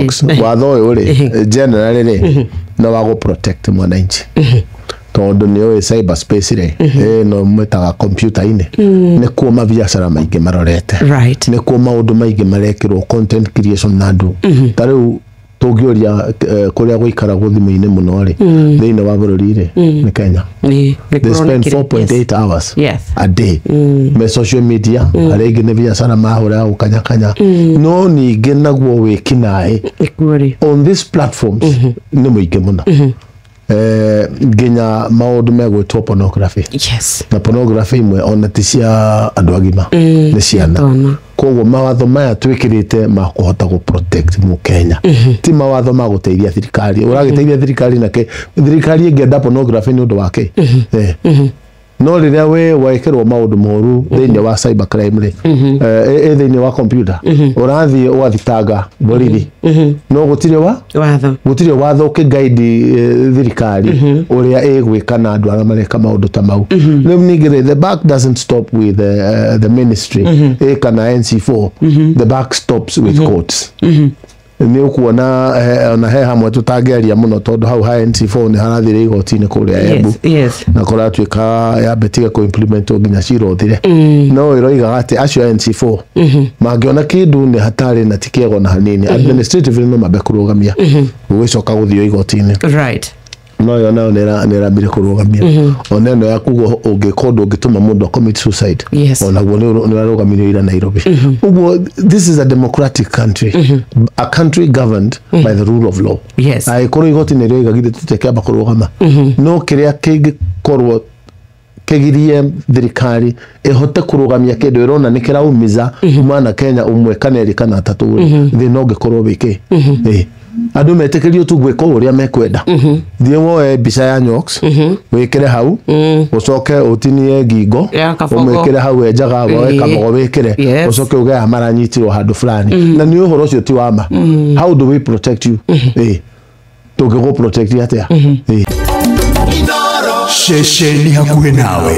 Njoks watho uyu ri generally no wa go protect mwananchi tondu ni oe cyberspace ri no mwetaga computer ine ni kuo mabiacara maingi marorete ni kuo maundu maingi marekirwo content creation na andu tariu tugioria kuria guikara guthimu-ini muno ri thiini wa bururi ri ni Kenya they spend 4.8 hours a day me social media aregi ne biacara mahura ukanyakanya no ningi naguo wikinae on this platforms ni muingi muno nginya maundu megwitwo pornography na pornography imwe ona ti cia andu agima ni ciana koguo mawatho maya twikirite makuhota go protect mu Kenya ti mawatho ma guteithia thirikari uragiteithia thirikari nake thirikari ingenda pornography ni undu wake no riria we waikirwo maundu moru thiini wa cyber crime ri thiini wa computer urathi ugathitanga borithi no gutire watho ukigaidi thirikari uria igwika na andu aria mareka maundu ta mau riu ningire the back doesn't stop with the ministry kana NC4 the back stops with courts ni ukuona ona he hamwe tutangeria muno tondu hau ha NC4 ni harathire igoti-ini kuria Embu na kuratuika ya betiga ko implement nginya ciro thire no iroiga ati acio NC4 mangiona kindu ni hatari na tikego na hanini administrative no mabekurugamia gwicoka guthio igoti-ini no yo nao nera mbere kurugamia ona no yakugo ungikondu ungituma mundu commit suicide ona guo ni rarugamio ira Nairobi uguo this is a democratic country a country governed by the rule of law ai koro igoti ni rio igagire tuteke aba kurugama no kiria kingikorwo kegirie thirikari ehote kurugamia kindu irona ni kiraumiza mwana Kenya umwe kaneri kana atatu thi no ngikorwo wiki andu metekerio tu gwika uria mekwenda thie woe bica ya Njoks wikire hau ucoke utinie ngingo umwikire hau enjaga woe kabogo wikire ucoke uge amaranyitirwo handu fulani na ni uhoro ucio ti wama how do we protect you tugigo protect atia Shesheni hakuhe nawe.